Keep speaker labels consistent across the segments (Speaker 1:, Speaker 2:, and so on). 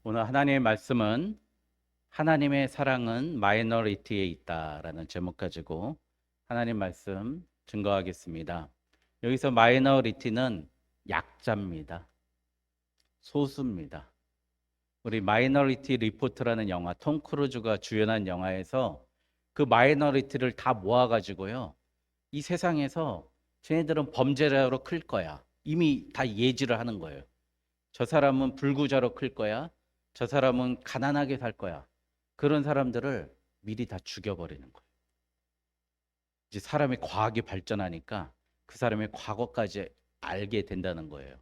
Speaker 1: 오늘 하나님의 말씀은 하나님의 사랑은 마이너리티에 있다라는 제목 가지고 하나님 말씀 증거하겠습니다. 여기서 마이너리티는 약자입니다. 소수입니다. 우리 마이너리티 리포트라는 영화, 톰 크루즈가 주연한 영화에서 그 마이너리티를 다 모아가지고요, 이 세상에서 쟤네들은 범죄자로 클 거야, 이미 다 예지를 하는 거예요. 저 사람은 불구자로 클 거야, 저 사람은 가난하게 살 거야, 그런 사람들을 미리 다 죽여버리는 거예요. 이제 사람이 과학이 발전하니까 그 사람의 과거까지 알게 된다는 거예요.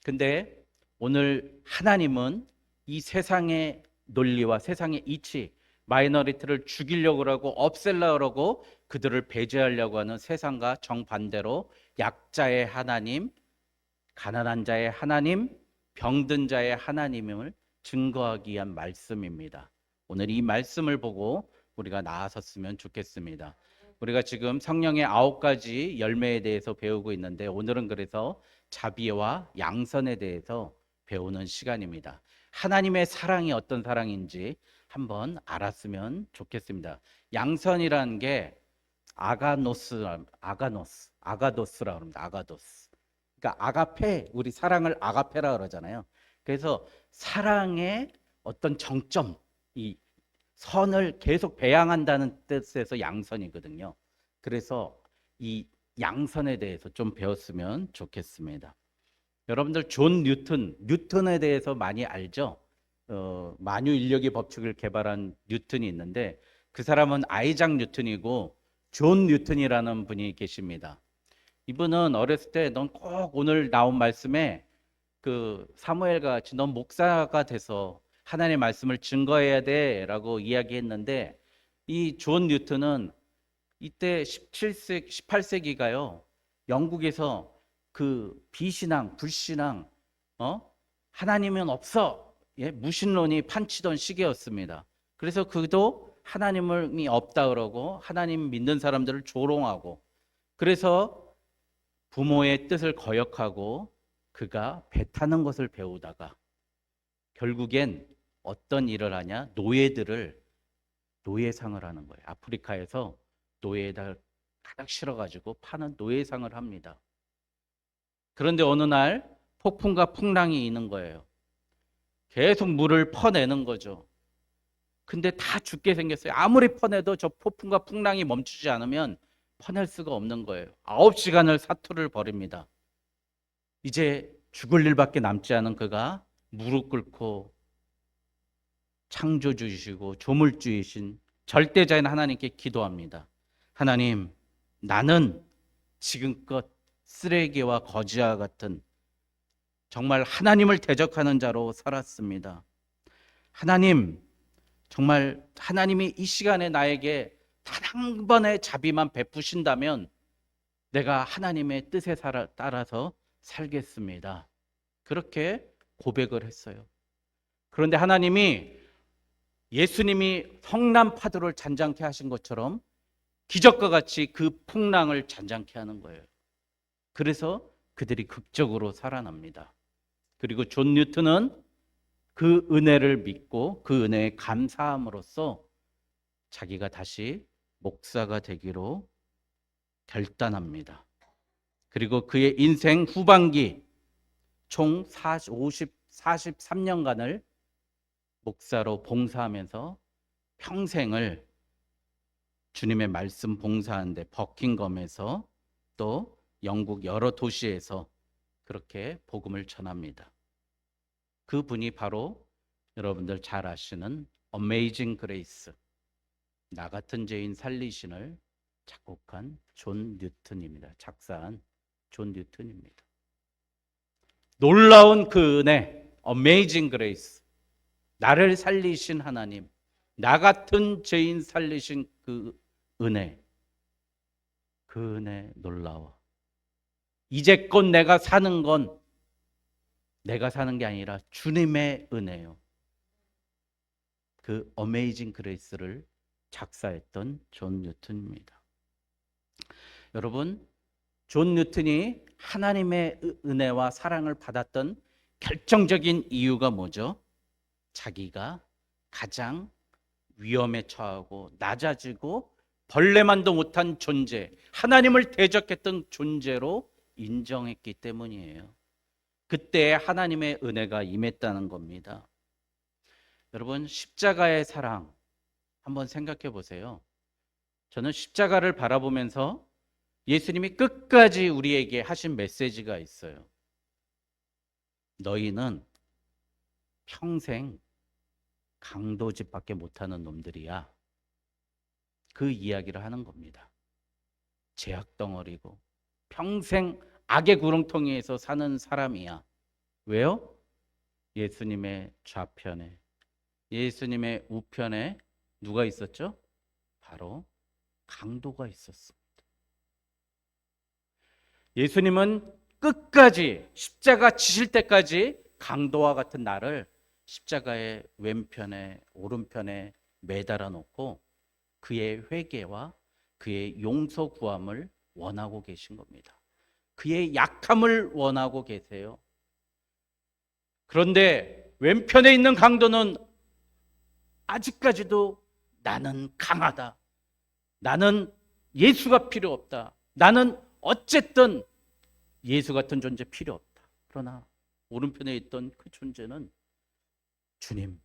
Speaker 1: 근데 오늘 하나님은 이 세상의 논리와 세상의 이치, 마이너리티를 죽이려고 하고 없애려고 하고 그들을 배제하려고 하는 세상과 정반대로 약자의 하나님, 가난한 자의 하나님, 병든 자의 하나님을 증거하기 위한 말씀입니다. 오늘 이 말씀을 보고 우리가 나아섰으면 좋겠습니다. 우리가 지금 성령의 9가지 열매에 대해서 배우고 있는데, 오늘은 그래서 자비와 양선에 대해서 배우는 시간입니다. 하나님의 사랑이 어떤 사랑인지 한번 알았으면 좋겠습니다. 양선이라는 게 아가도스라고 합니다. 아가도스. 그러니까 아가페, 우리 사랑을 아가페라 그러잖아요. 그래서 사랑의 어떤 정점, 이 선을 계속 배양한다는 뜻에서 양선이거든요. 그래서 이 양선에 대해서 좀 배웠으면 좋겠습니다. 여러분들 존 뉴턴에 대해서 많이 알죠? 만유 인력의 법칙을 개발한 뉴턴이 있는데, 그 사람은 아이작 뉴턴이고 존 뉴턴이라는 분이 계십니다. 이분은 어렸을 때 넌 꼭 오늘 나온 말씀에 그 사무엘과 같이 넌 목사가 돼서 하나님의 말씀을 증거해야 돼라고 이야기했는데, 이 존 뉴턴은 이때 17세기, 18세기가요, 영국에서 그 비신앙, 불신앙, 하나님은 없어, 예, 무신론이 판치던 시기였습니다. 그래서 그도 하나님이 없다 그러고 하나님 믿는 사람들을 조롱하고, 그래서 부모의 뜻을 거역하고 그가 배 타는 것을 배우다가 결국엔 어떤 일을 하냐? 노예상을 하는 거예요. 아프리카에서 노예에다 가득 실어가지고 파는 노예상을 합니다. 그런데 어느 날 폭풍과 풍랑이 있는 거예요. 계속 물을 퍼내는 거죠. 근데 다 죽게 생겼어요. 아무리 퍼내도 저 폭풍과 풍랑이 멈추지 않으면 퍼낼 수가 없는 거예요. 9시간을 사투를 벌입니다. 이제 죽을 일밖에 남지 않은 그가 무릎 꿇고 창조주이시고 조물주이신 절대자인 하나님께 기도합니다. 하나님, 나는 지금껏 쓰레기와 거지와 같은 정말 하나님을 대적하는 자로 살았습니다. 하나님, 정말 하나님이 이 시간에 나에게 단 한 번의 자비만 베푸신다면 내가 하나님의 뜻에 따라서 살겠습니다. 그렇게 고백을 했어요. 그런데 하나님이 예수님이 성남 파도를 잔잔케 하신 것처럼 기적과 같이 그 풍랑을 잔잔케 하는 거예요. 그래서 그들이 극적으로 살아납니다. 그리고 존 뉴턴은 그 은혜를 믿고 그 은혜에 감사함으로써 자기가 다시 목사가 되기로 결단합니다. 그리고 그의 인생 후반기 총 43년간을 목사로 봉사하면서 평생을 주님의 말씀 봉사하는데 버킹엄에서 또 영국 여러 도시에서 그렇게 복음을 전합니다. 그분이 바로 여러분들 잘 아시는 어메이징 그레이스, 나 같은 죄인 살리신을 작곡한 존 뉴턴입니다. 작사한 존 뉴턴입니다. 놀라운 그 은혜, 어메이징 그레이스, 나를 살리신 하나님, 나 같은 죄인 살리신 그 은혜, 그 은혜 놀라워. 이제껏 내가 사는 건 내가 사는 게 아니라 주님의 은혜요. 그 어메이징 그레이스를 작사했던 존 뉴턴입니다. 여러분, 존 뉴턴이 하나님의 은혜와 사랑을 받았던 결정적인 이유가 뭐죠? 자기가 가장 위험에 처하고 낮아지고 벌레만도 못한 존재, 하나님을 대적했던 존재로 인정했기 때문이에요. 그때 하나님의 은혜가 임했다는 겁니다. 여러분, 십자가의 사랑 한번 생각해 보세요. 저는 십자가를 바라보면서 예수님이 끝까지 우리에게 하신 메시지가 있어요. 너희는 평생 강도짓밖에 못하는 놈들이야. 그 이야기를 하는 겁니다. 죄악 덩어리고 평생 악의 구렁텅이에서 사는 사람이야. 왜요? 예수님의 좌편에, 예수님의 우편에 누가 있었죠? 바로 강도가 있었습니다. 예수님은 끝까지 십자가 지실 때까지 강도와 같은 나를 십자가의 왼편에 오른편에 매달아 놓고 그의 회개와 그의 용서 구함을 원하고 계신 겁니다. 그의 약함을 원하고 계세요. 그런데 왼편에 있는 강도는 아직까지도 나는 강하다. 나는 예수가 필요 없다. 나는 어쨌든 예수 같은 존재 필요 없다. 그러나 오른편에 있던 그 존재는 주님,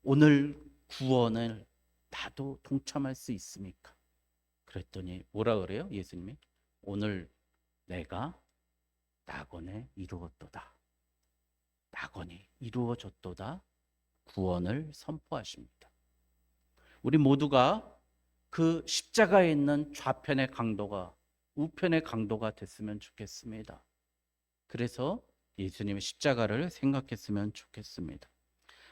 Speaker 1: 오늘 구원을 나도 동참할 수 있습니까? 그랬더니 뭐라 그래요? 예수님이 오늘 내가 낙원에 이루었도다. 낙원이 이루어졌도다. 구원을 선포하십니다. 우리 모두가 그 십자가에 있는 좌편의 강도가 우편의 강도가 됐으면 좋겠습니다. 그래서 예수님의 십자가를 생각했으면 좋겠습니다.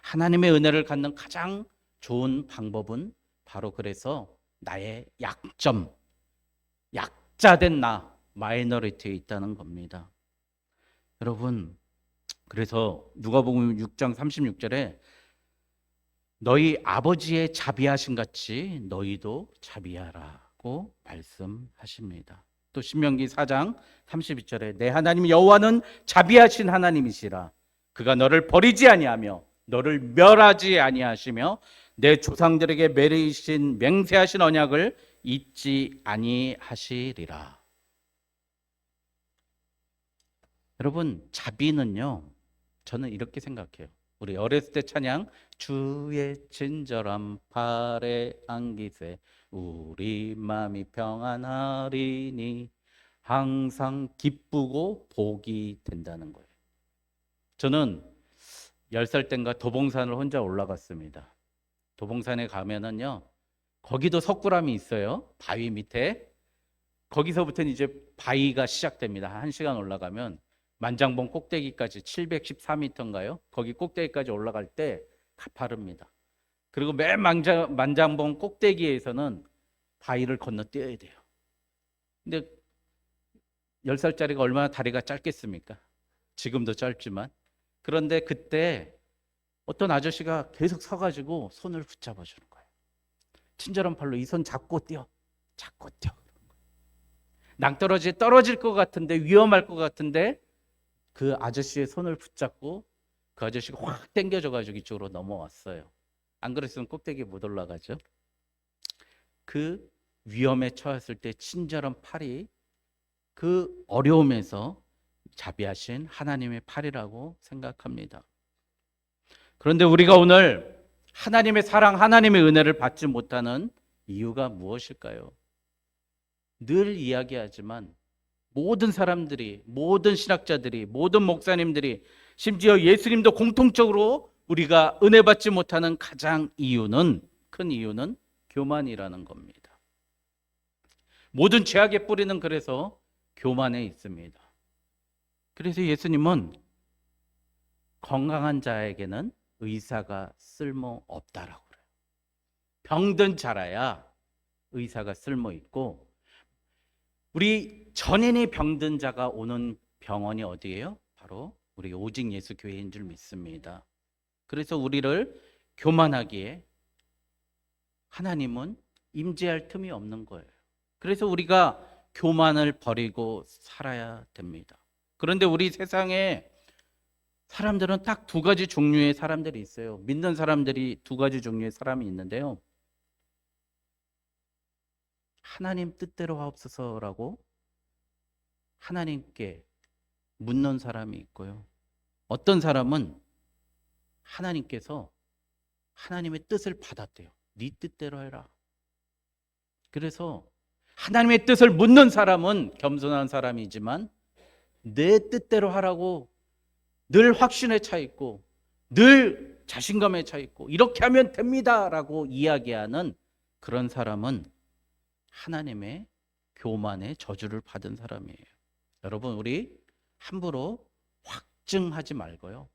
Speaker 1: 하나님의 은혜를 갖는 가장 좋은 방법은 바로 그래서 나의 약점, 약자된 나, 마이너리티에 있다는 겁니다. 여러분, 그래서 누가복음 6장 36절에 너희 아버지의 자비하심 같이 너희도 자비하라고 말씀하십니다. 또 신명기 4장 32절에 내 하나님 여호와는 자비하신 하나님이시라. 그가 너를 버리지 아니하며 너를 멸하지 아니하시며 내 조상들에게 맹세하신 언약을 잊지 아니하시리라. 여러분, 자비는요, 저는 이렇게 생각해요. 우리 어렸을 때 찬양 주의 친절한 팔에 안기세 우리 마음이 평안하리니 항상 기쁘고 복이 된다는 거예요. 저는 10살 땐가 도봉산을 혼자 올라갔습니다. 도봉산에 가면은요, 거기도 석굴암이 있어요. 바위 밑에. 거기서부터는 이제 바위가 시작됩니다. 1시간 올라가면 만장봉 꼭대기까지 714m인가요? 거기 꼭대기까지 올라갈 때 가파릅니다. 그리고 맨 만장봉 꼭대기에서는 바위를 건너뛰어야 돼요. 근데 10살짜리가 얼마나 다리가 짧겠습니까? 지금도 짧지만. 그런데 그때 어떤 아저씨가 계속 서가지고 손을 붙잡아 주는 거예요. 친절한 팔로 이 손 잡고 뛰어. 잡고 뛰어. 낭떠러지에 떨어질 것 같은데 위험할 것 같은데 그 아저씨의 손을 붙잡고 그 아저씨가 확 당겨져가지고 이쪽으로 넘어왔어요. 안 그랬으면 꼭대기에 못 올라가죠. 그 위험에 처했을 때 친절한 팔이 그 어려움에서 자비하신 하나님의 팔이라고 생각합니다. 그런데 우리가 오늘 하나님의 사랑, 하나님의 은혜를 받지 못하는 이유가 무엇일까요? 늘 이야기하지만 모든 사람들이, 모든 신학자들이, 모든 목사님들이, 심지어 예수님도 공통적으로 우리가 은혜 받지 못하는 가장 큰 이유는 교만이라는 겁니다. 모든 죄악의 뿌리는 그래서 교만에 있습니다. 그래서 예수님은 건강한 자에게는 의사가 쓸모없다라고 그래요. 병든 자라야 의사가 쓸모있고, 우리 전인이 병든 자가 오는 병원이 어디예요? 바로 우리 오직 예수 교회인 줄 믿습니다. 그래서 우리를 교만하기에 하나님은 임재할 틈이 없는 거예요. 그래서 우리가 교만을 버리고 살아야 됩니다. 그런데 우리 세상에 사람들은 딱 두 가지 종류의 사람들이 있어요. 믿는 사람들이 두 가지 종류의 사람이 있는데요. 하나님 뜻대로 하옵소서라고 하나님께 묻는 사람이 있고요. 어떤 사람은 하나님께서 하나님의 뜻을 받았대요. 네 뜻대로 해라. 그래서 하나님의 뜻을 묻는 사람은 겸손한 사람이지만 내 뜻대로 하라고 늘 확신에 차 있고 늘 자신감에 차 있고 이렇게 하면 됩니다라고 이야기하는 그런 사람은 하나님의 교만의 저주를 받은 사람이에요. 여러분, 우리 함부로 확증하지 말고요.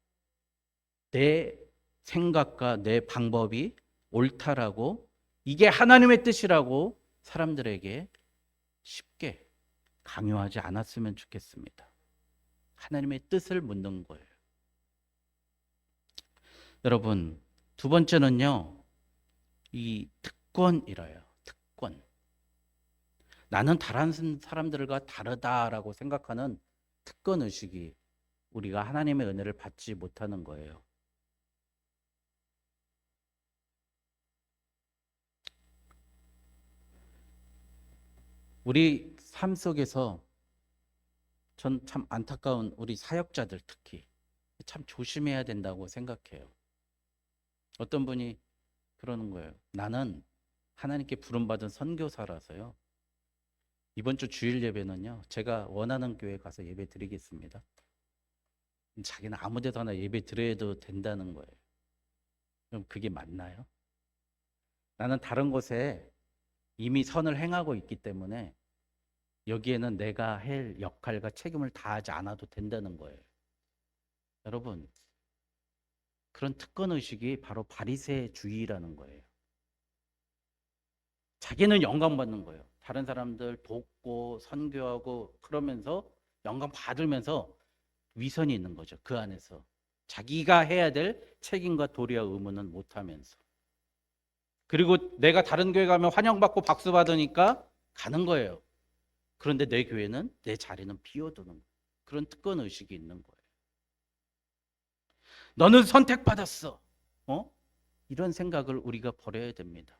Speaker 1: 내 생각과 내 방법이 옳다라고 이게 하나님의 뜻이라고 사람들에게 쉽게 강요하지 않았으면 좋겠습니다. 하나님의 뜻을 묻는 거예요. 여러분, 두 번째는요, 이 특권이라요. 특권. 나는 다른 사람들과 다르다라고 생각하는 특권 의식이 우리가 하나님의 은혜를 받지 못하는 거예요. 우리 삶 속에서 전 참 안타까운 우리 사역자들 특히 참 조심해야 된다고 생각해요. 어떤 분이 그러는 거예요. 나는 하나님께 부름받은 선교사라서요. 이번 주 주일 예배는요. 제가 원하는 교회 가서 예배 드리겠습니다. 자기는 아무 데서나 예배 드려도 된다는 거예요. 그럼 그게 맞나요? 나는 다른 곳에 이미 선을 행하고 있기 때문에 여기에는 내가 할 역할과 책임을 다하지 않아도 된다는 거예요. 여러분, 그런 특권 의식이 바로 바리새주의라는 거예요. 자기는 영광 받는 거예요. 다른 사람들 돕고 선교하고 그러면서 영광 받으면서 위선이 있는 거죠. 그 안에서 자기가 해야 될 책임과 도리와 의무는 못하면서, 그리고 내가 다른 교회 가면 환영받고 박수 받으니까 가는 거예요. 그런데 내 교회는 내 자리는 비워두는 거예요. 그런 특권 의식이 있는 거예요. 너는 선택받았어. 이런 생각을 우리가 버려야 됩니다.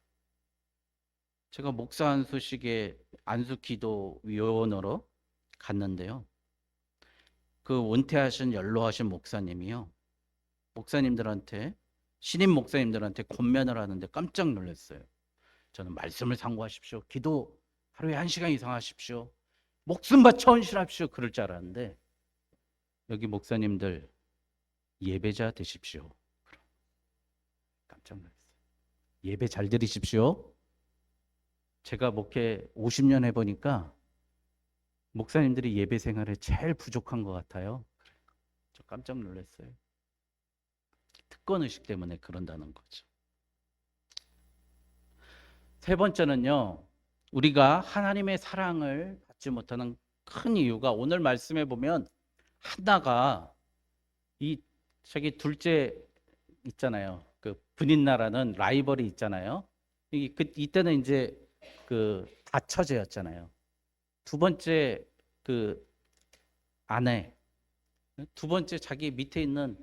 Speaker 1: 제가 목사 안수식의 안수기도 위원으로 갔는데요. 그 은퇴하신 연로하신 목사님이요. 목사님들한테 신임 목사님들한테 권면을 하는데 깜짝 놀랐어요. 저는 말씀을 상고하십시오. 기도 하루에 1시간 이상 하십시오. 목숨 바쳐 헌신하십시오. 그럴 줄 알았는데 여기 목사님들 예배자 되십시오. 깜짝 놀랐어요. 예배 잘 드리십시오. 제가 목회 50년 해보니까 목사님들이 예배 생활에 제일 부족한 것 같아요. 저 깜짝 놀랐어요. 특권의식 때문에 그런다는 거죠. 세 번째는요, 우리가 하나님의 사랑을 받지 못하는 큰 이유가 오늘 말씀해 보면 한나가 이 저기 둘째 있잖아요. 그 분인나라는 라이벌이 있잖아요. 이때는 이제 그 다처제였잖아요. 두 번째 그 아내, 두 번째 자기 밑에 있는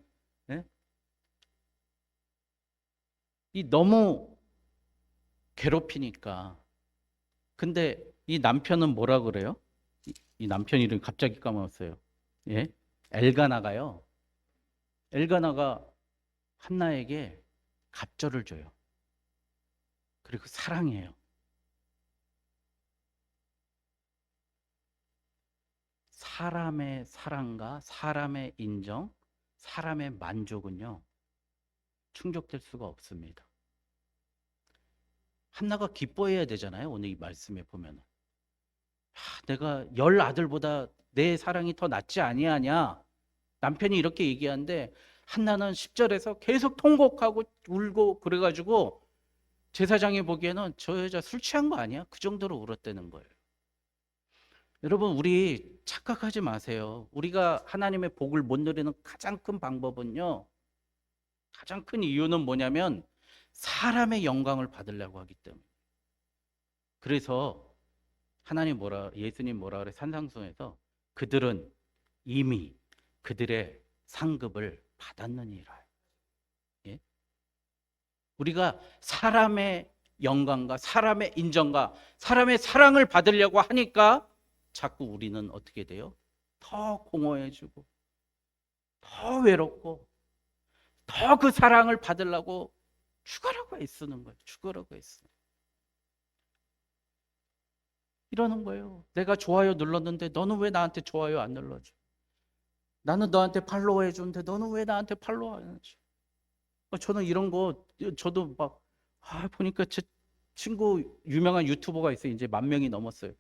Speaker 1: 이 너무 괴롭히니까. 근데 이 남편은 뭐라 그래요? 이 남편 이름 갑자기 까먹었어요. 예? 엘가나가요. 엘가나가 한나에게 갑절을 줘요. 그리고 사랑해요. 사람의 사랑과 사람의 인정, 사람의 만족은요, 충족될 수가 없습니다. 한나가 기뻐해야 되잖아요. 오늘 이 말씀에 보면 내가 10아들보다 내 사랑이 더 낫지 아니하냐. 남편이 이렇게 얘기하는데 한나는 10절에서 계속 통곡하고 울고 그래가지고 제사장이 보기에는 저 여자 술 취한 거 아니야? 그 정도로 울었다는 거예요. 여러분, 우리 착각하지 마세요. 우리가 하나님의 복을 못 누리는 가장 큰 방법은요, 가장 큰 이유는 뭐냐면 사람의 영광을 받으려고 하기 때문에. 그래서 예수님 뭐라 그래? 산상수에서 그들은 이미 그들의 상급을 받았느니라. 예? 우리가 사람의 영광과 사람의 인정과 사람의 사랑을 받으려고 하니까 자꾸 우리는 어떻게 돼요? 더 공허해지고 더 외롭고 더 그 사랑을 받으려고 죽으라고 애쓰는 거예요. 죽으라고 애쓰는 거예요. 이러는 거예요. 내가 좋아요 눌렀는데 너는 왜 나한테 좋아요 안 눌러줘? 나는 너한테 팔로우 해주는데 너는 왜 나한테 팔로우 안 해줘? 저는 이런 거 저도 막 보니까 제 친구 유명한 유튜버가 있어요. 이제 10,000명이 넘었어요.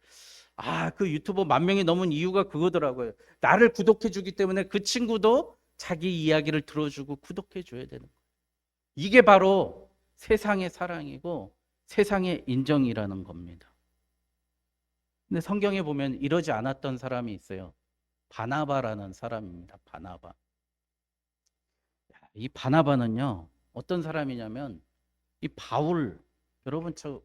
Speaker 1: 그 유튜버 10,000명이 넘은 이유가 그거더라고요. 나를 구독해 주기 때문에 그 친구도 자기 이야기를 들어주고 구독해 줘야 되는 거예요. 이게 바로 세상의 사랑이고 세상의 인정이라는 겁니다. 근데 성경에 보면 이러지 않았던 사람이 있어요. 바나바라는 사람입니다. 바나바. 이 바나바는요, 어떤 사람이냐면 이 바울, 여러분 저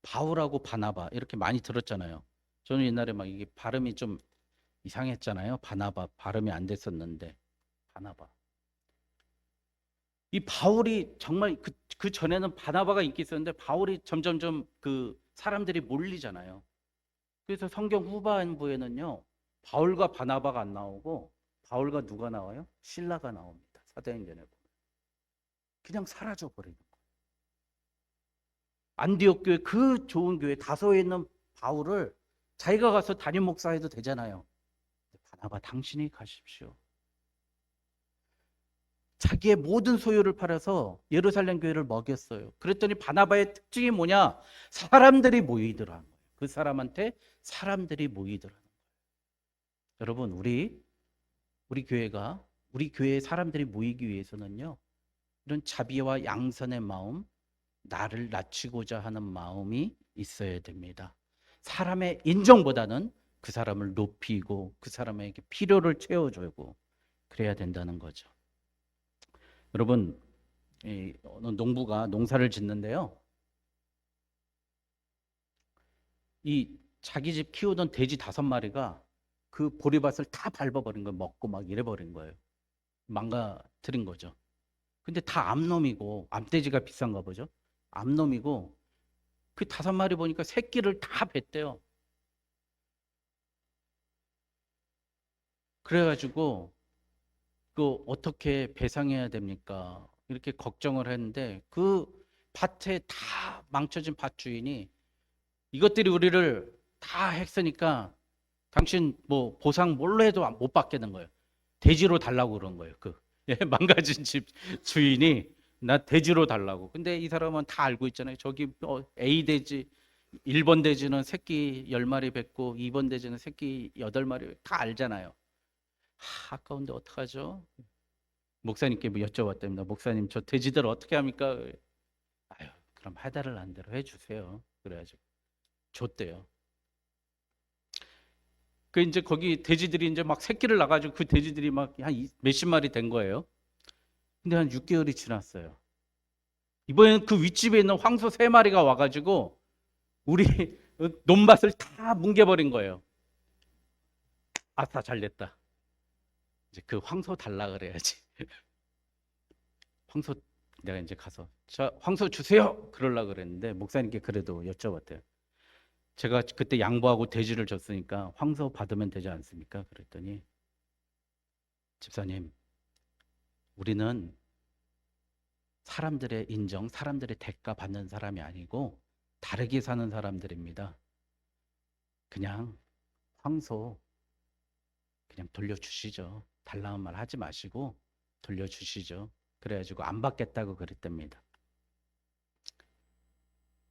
Speaker 1: 바울하고 바나바 이렇게 많이 들었잖아요. 저는 옛날에 막 이게 발음이 좀 이상했잖아요. 바나바 발음이 안 됐었는데 바나바. 이 바울이 정말 그 전에는 바나바가 인기 있었는데 바울이 점점점 그 사람들이 몰리잖아요. 그래서 성경 후반부에는요, 바울과 바나바가 안 나오고 바울과 누가 나와요? 실라가 나옵니다. 사도행전에 보면. 그냥 사라져 버리는 거예요. 안디옥 교회 그 좋은 교회 다소에 있는 바울을 자기가 가서 담임 목사해도 되잖아요. 바나바 당신이 가십시오. 자기의 모든 소유를 팔아서 예루살렘 교회를 먹였어요. 그랬더니 바나바의 특징이 뭐냐? 사람들이 모이더라는 거예요. 그 사람한테 사람들이 모이더라는 거예요. 여러분, 우리 교회에 사람들이 모이기 위해서는요, 이런 자비와 양선의 마음, 나를 낮추고자 하는 마음이 있어야 됩니다. 사람의 인정보다는 그 사람을 높이고 그 사람에게 필요를 채워주고 그래야 된다는 거죠. 여러분, 어느 농부가 농사를 짓는데요, 이 자기 집 키우던 돼지 5마리가 그 보리밭을 다 밟아버린 거예요. 먹고 막 이래버린 거예요. 망가뜨린 거죠. 근데 다 암놈이고, 암돼지가 비싼가 보죠. 암놈이고, 그 5마리 보니까 새끼를 다 뱉대요. 그래가지고 그 어떻게 배상해야 됩니까? 이렇게 걱정을 했는데 그 밭에 다 망쳐진 밭 주인이 이것들이 우리를 다 했으니까 당신 뭐 보상 뭘로 해도 못 받겠는 거예요. 돼지로 달라고 그런 거예요. 망가진 집 주인이 나 돼지로 달라고. 근데 이 사람은 다 알고 있잖아요. 저기 A 돼지 1번 돼지는 새끼 10마리 뱉고 2번 돼지는 새끼 8마리 다 알잖아요. 아까운데 어떡하죠? 목사님께 뭐 여쭤봤답니다. 목사님 저 돼지들 어떻게 합니까? 아유, 그럼 해달을 한 대로 해주세요. 그래가지고 줬대요. 그 이제 거기 돼지들이 이제 막 새끼를 낳아가지고 그 돼지들이 막 한 몇십 마리 된 거예요. 근데 한 6개월이 지났어요. 이번에는 그 윗집에 있는 황소 3마리가 와가지고 우리 논밭을 다 뭉개버린 거예요. 아싸 잘됐다. 이제 그 황소 달라 그래야지. 황소 내가 이제 가서 자 황소 주세요 그러려고 그랬는데 목사님께 그래도 여쭤봤대요. 제가 그때 양보하고 돼지를 줬으니까 황소 받으면 되지 않습니까? 그랬더니 집사님, 우리는 사람들의 인정, 사람들의 대가 받는 사람이 아니고 다르게 사는 사람들입니다. 그냥 황소 그냥 돌려주시죠. 달라는 말 하지 마시고 돌려주시죠. 그래가지고 안 받겠다고 그랬답니다.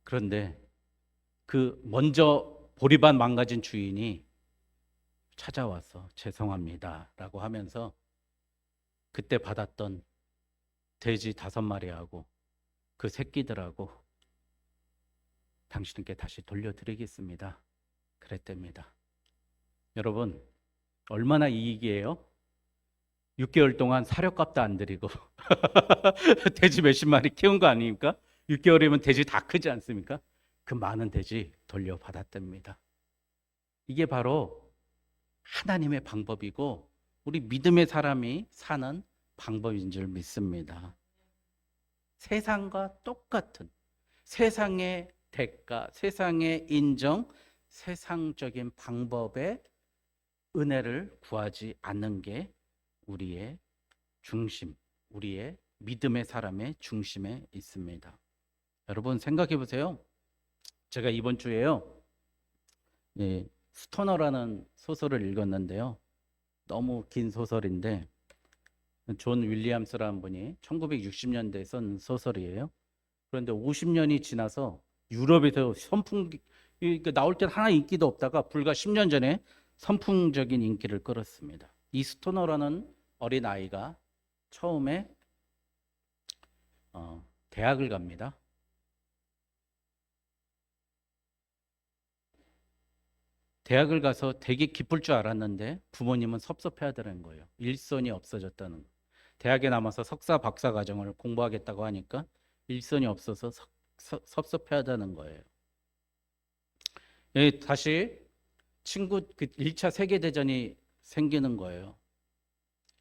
Speaker 1: 그런데 그 먼저 보리밭 망가진 주인이 찾아와서 죄송합니다 라고 하면서 그때 받았던 돼지 5마리하고 그 새끼들하고 당신께 다시 돌려드리겠습니다 그랬답니다. 여러분 얼마나 이익이에요? 6개월 동안 사료값도 안 드리고 돼지 몇십 마리 키운 거 아닙니까? 6개월이면 돼지 다 크지 않습니까? 그 많은 돼지 돌려받았답니다. 이게 바로 하나님의 방법이고 우리 믿음의 사람이 사는 방법인 줄 믿습니다. 세상과 똑같은 세상의 대가, 세상의 인정, 세상적인 방법의 은혜를 구하지 않는 게 우리의 중심, 우리의 믿음의 사람의 중심에 있습니다. 여러분 생각해 보세요. 제가 이번 주에요, 스토너라는 소설을 읽었는데요. 너무 긴 소설인데 존 윌리엄스라는 분이 1960년대에 쓴 소설이에요. 그런데 50년이 지나서 유럽에서 선풍기 나올 땐 하나 인기도 없다가 불과 10년 전에 선풍적인 인기를 끌었습니다. 이 스토너라는 어린 아이가 처음에 대학을 갑니다. 대학을 가서 되게 기쁠 줄 알았는데 부모님은 섭섭해하더라는 거예요. 일손이 없어졌다는 거. 대학에 남아서 석사 박사 과정을 공부하겠다고 하니까 일손이 없어서 섭섭해하다는 거예요. 다시 친구 1차 세계대전이 생기는 거예요.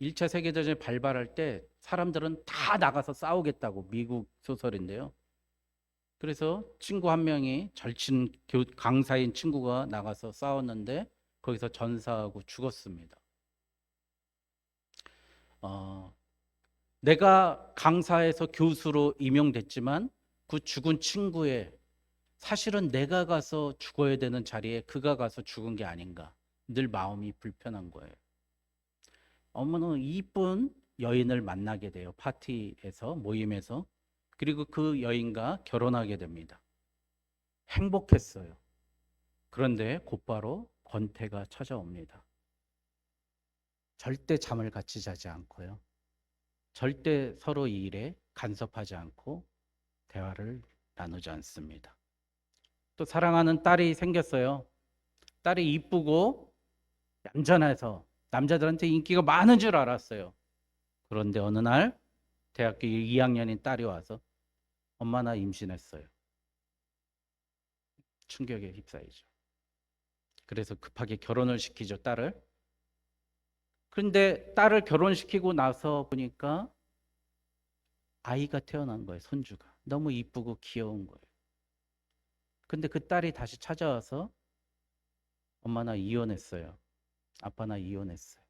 Speaker 1: 1차 세계대전이 발발할 때 사람들은 다 나가서 싸우겠다고, 미국 소설인데요. 그래서 친구 한 명이 절친 강사인 친구가 나가서 싸웠는데 거기서 전사하고 죽었습니다. 내가 강사에서 교수로 임용됐지만 그 죽은 친구의 사실은 내가 가서 죽어야 되는 자리에 그가 가서 죽은 게 아닌가, 늘 마음이 불편한 거예요. 어머는 이쁜 여인을 만나게 돼요. 파티에서, 모임에서. 그리고 그 여인과 결혼하게 됩니다. 행복했어요. 그런데 곧바로 권태가 찾아옵니다. 절대 잠을 같이 자지 않고요. 절대 서로 이 일에 간섭하지 않고 대화를 나누지 않습니다. 또 사랑하는 딸이 생겼어요. 딸이 이쁘고 얌전해서 남자들한테 인기가 많은 줄 알았어요. 그런데 어느 날 대학교 2학년인 딸이 와서 엄마 나 임신했어요. 충격에 휩싸이죠. 그래서 급하게 결혼을 시키죠, 딸을. 그런데 딸을 결혼시키고 나서 보니까 아이가 태어난 거예요, 손주가. 너무 이쁘고 귀여운 거예요. 근데 그 딸이 다시 찾아와서 엄마 나 이혼했어요. 아빠 나 이혼했어요.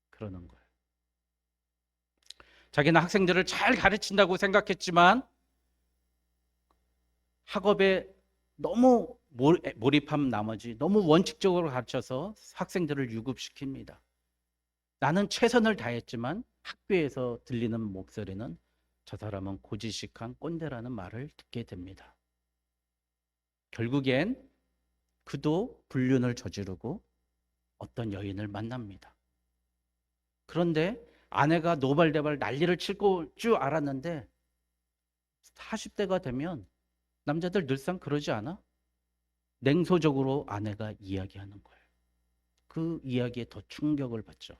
Speaker 1: 그러는 거예요. 자기는 학생들을 잘 가르친다고 생각했지만 학업에 너무 몰입한 나머지 너무 원칙적으로 가르쳐서 학생들을 유급시킵니다. 나는 최선을 다했지만 학교에서 들리는 목소리는 저 사람은 고지식한 꼰대라는 말을 듣게 됩니다. 결국엔 그도 불륜을 저지르고 어떤 여인을 만납니다. 그런데 아내가 노발대발 난리를 칠 줄 알았는데 40대가 되면 남자들 늘상 그러지 않아? 냉소적으로 아내가 이야기하는 거예요. 그 이야기에 더 충격을 받죠.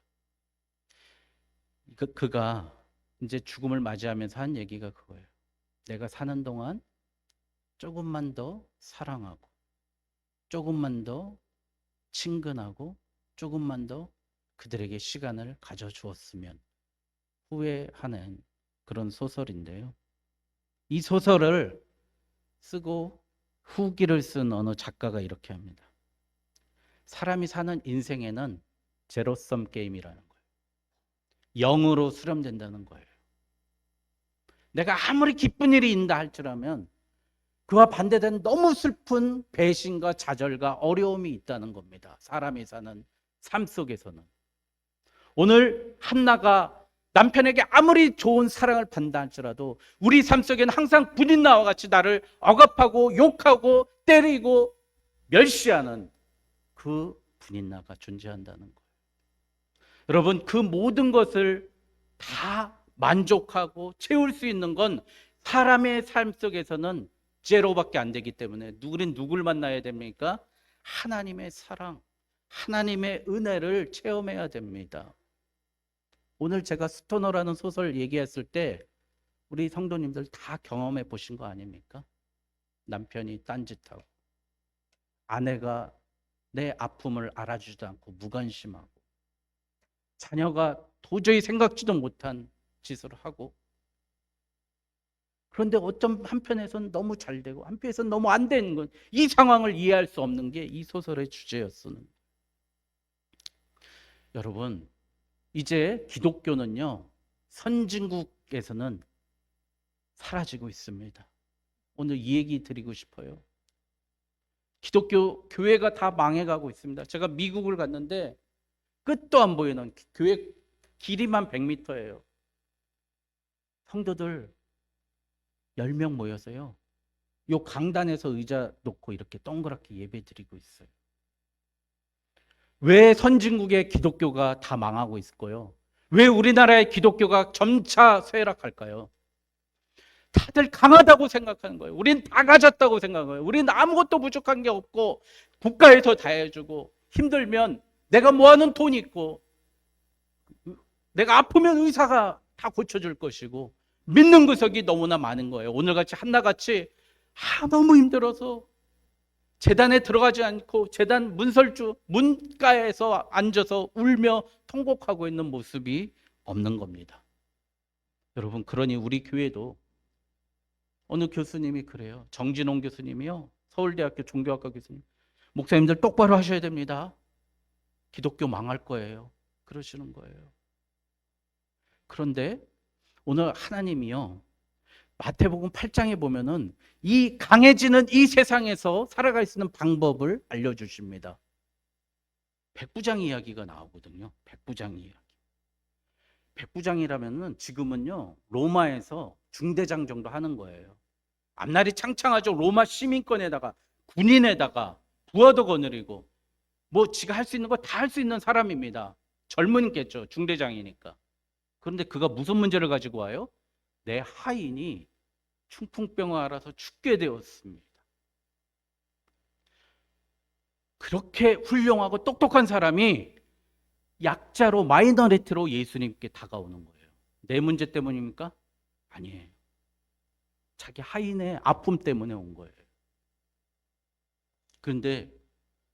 Speaker 1: 그가 이제 죽음을 맞이하면서 한 얘기가 그거예요. 내가 사는 동안 조금만 더 사랑하고 조금만 더 친근하고 조금만 더 그들에게 시간을 가져주었으면 후회하는 그런 소설인데요. 이 소설을 쓰고 후기를 쓴 어느 작가가 이렇게 합니다. 사람이 사는 인생에는 제로섬 게임이라는 거예요. 0으로 수렴된다는 거예요. 내가 아무리 기쁜 일이 있다 할지라면 그와 반대된 너무 슬픈 배신과 좌절과 어려움이 있다는 겁니다. 사람이 사는 삶 속에서는. 오늘 한나가 남편에게 아무리 좋은 사랑을 받는다 할지라도 우리 삶 속에는 항상 군인나와 같이 나를 억압하고 욕하고 때리고 멸시하는 그 군인나가 존재한다는 거예요. 여러분, 그 모든 것을 다 만족하고 채울 수 있는 건 사람의 삶 속에서는 제로밖에 안 되기 때문에 우린 누굴 만나야 됩니까? 하나님의 사랑, 하나님의 은혜를 체험해야 됩니다. 오늘 제가 스토너라는 소설 얘기했을 때 우리 성도님들 다 경험해 보신 거 아닙니까? 남편이 딴짓하고 아내가 내 아픔을 알아주지도 않고 무관심하고 자녀가 도저히 생각지도 못한 짓을 하고, 그런데 어떤 한편에서는 너무 잘 되고 한편에서는 너무 안 되는 건, 이 상황을 이해할 수 없는 게 이 소설의 주제였어요. 여러분, 이제 기독교는요, 선진국에서는 사라지고 있습니다. 오늘 이 얘기 드리고 싶어요. 기독교 교회가 다 망해가고 있습니다. 제가 미국을 갔는데 끝도 안 보이는 교회 길이만 100m예요. 성도들 10명 모여서요, 요 강단에서 의자 놓고 이렇게 동그랗게 예배 드리고 있어요. 왜 선진국의 기독교가 다 망하고 있을까요? 왜 우리나라의 기독교가 점차 쇠락할까요? 다들 강하다고 생각하는 거예요. 우린 다 가졌다고 생각해요. 우린 아무것도 부족한 게 없고 국가에서 다 해주고, 힘들면 내가 모아놓은 돈이 있고, 내가 아프면 의사가 다 고쳐줄 것이고, 믿는 구석이 너무나 많은 거예요. 오늘같이 한나같이 너무 힘들어서 재단에 들어가지 않고 재단 문설주 문가에서 앉아서 울며 통곡하고 있는 모습이 없는 겁니다. 여러분, 그러니 우리 교회도 어느 교수님이 그래요. 정진홍 교수님이요, 서울대학교 종교학과 교수님, 목사님들 똑바로 하셔야 됩니다. 기독교 망할 거예요. 그러시는 거예요. 그런데 오늘 하나님이요, 마태복음 8장에 보면은 이 강해지는 이 세상에서 살아갈 수 있는 방법을 알려주십니다. 백부장 이야기가 나오거든요. 백부장 이야기. 백부장이라면은 지금은요, 로마에서 중대장 정도 하는 거예요. 앞날이 창창하죠. 로마 시민권에다가 군인에다가 부하도 거느리고, 뭐 지가 할 수 있는 거 다 할 수 있는 사람입니다. 젊은겠죠, 중대장이니까. 그런데 그가 무슨 문제를 가지고 와요? 내 하인이 충풍병을 앓아서 죽게 되었습니다. 그렇게 훌륭하고 똑똑한 사람이 약자로, 마이너리티로 예수님께 다가오는 거예요. 내 문제 때문입니까? 아니에요. 자기 하인의 아픔 때문에 온 거예요. 그런데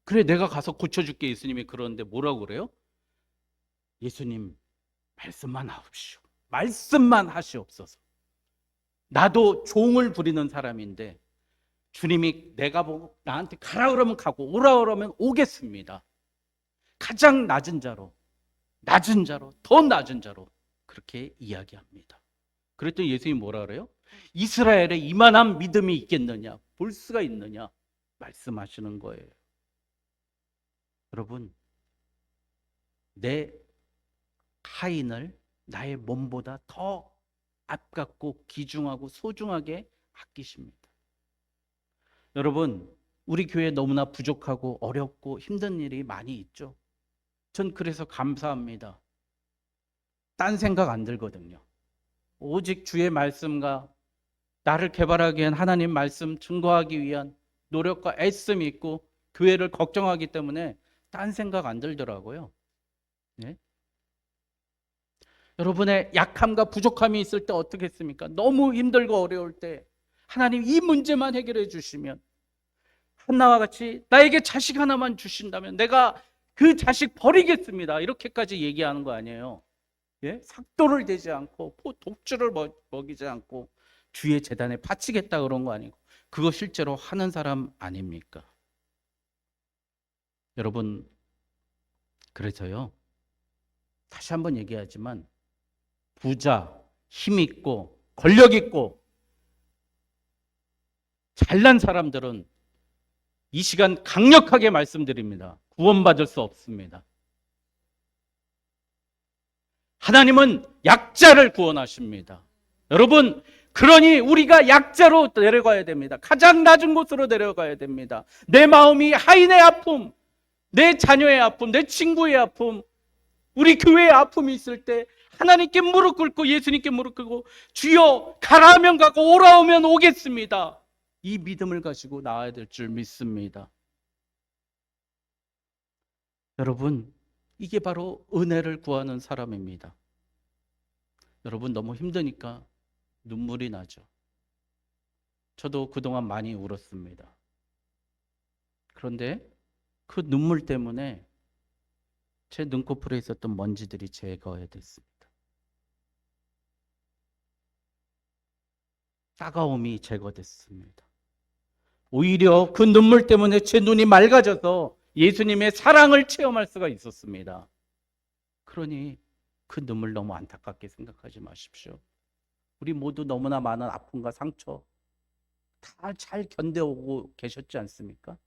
Speaker 1: 그래, 내가 가서 고쳐줄게, 예수님이 그러는데 뭐라고 그래요? 예수님, 말씀만 하옵시오. 말씀만 하시옵소서. 나도 종을 부리는 사람인데 주님이 내가 보고 나한테 가라 그러면 가고 오라 그러면 오겠습니다. 가장 낮은 자로, 더 낮은 자로 그렇게 이야기합니다. 그랬더니 예수님이 뭐라 그래요? 이스라엘에 이만한 믿음이 있겠느냐, 볼 수가 있느냐 말씀하시는 거예요. 여러분, 내 하인을 나의 몸보다 더 아깝고 귀중하고 소중하게 아끼십니다. 여러분, 우리 교회에 너무나 부족하고 어렵고 힘든 일이 많이 있죠. 전 그래서 감사합니다. 딴 생각 안 들거든요. 오직 주의 말씀과 나를 개발하기 위한 하나님 말씀 증거하기 위한 노력과 애씀이 있고 교회를 걱정하기 때문에 딴 생각 안 들더라고요. 네? 여러분의 약함과 부족함이 있을 때 어떻게 했습니까? 너무 힘들고 어려울 때 하나님 이 문제만 해결해 주시면, 한나와 같이 나에게 자식 하나만 주신다면 내가 그 자식 버리겠습니다, 이렇게까지 얘기하는 거 아니에요. 예? 삭도를 대지 않고 독주를 먹이지 않고 주의 재단에 바치겠다 그런 거 아니고, 그거 실제로 하는 사람 아닙니까? 여러분, 그래서요, 다시 한번 얘기하지만 부자, 힘 있고 권력 있고 잘난 사람들은 이 시간 강력하게 말씀드립니다. 구원받을 수 없습니다. 하나님은 약자를 구원하십니다. 여러분, 그러니 우리가 약자로 내려가야 됩니다. 가장 낮은 곳으로 내려가야 됩니다. 내 마음이 하인의 아픔, 내 자녀의 아픔, 내 친구의 아픔, 우리 교회의 아픔이 있을 때 하나님께 무릎 꿇고 예수님께 무릎 꿇고 주여 가라 하면 가고 오라 하면 오겠습니다, 이 믿음을 가지고 나아야 될 줄 믿습니다. 여러분, 이게 바로 은혜를 구하는 사람입니다. 여러분, 너무 힘드니까 눈물이 나죠. 저도 그동안 많이 울었습니다. 그런데 그 눈물 때문에 제 눈꺼풀에 있었던 먼지들이 제거됐습니다. 따가움이 제거됐습니다. 오히려 그 눈물 때문에 제 눈이 맑아져서 예수님의 사랑을 체험할 수가 있었습니다. 그러니 그 눈물 너무 안타깝게 생각하지 마십시오. 우리 모두 너무나 많은 아픔과 상처 다 잘 견뎌오고 계셨지 않습니까?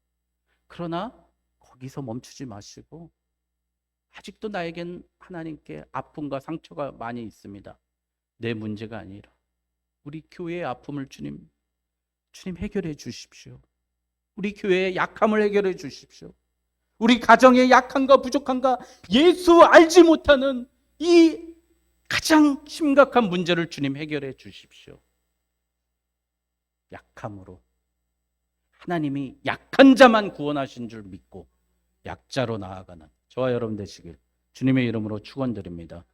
Speaker 1: 그러나 거기서 멈추지 마시고 아직도 나에겐 하나님께 아픔과 상처가 많이 있습니다. 내 문제가 아니라 우리 교회의 아픔을 주님 해결해 주십시오. 우리 교회의 약함을 해결해 주십시오. 우리 가정의 약함과 부족함과 예수 알지 못하는 이 가장 심각한 문제를 주님 해결해 주십시오. 약함으로 하나님이 약한 자만 구원하신 줄 믿고 약자로 나아가는 저와 여러분 되시길 주님의 이름으로 축원드립니다.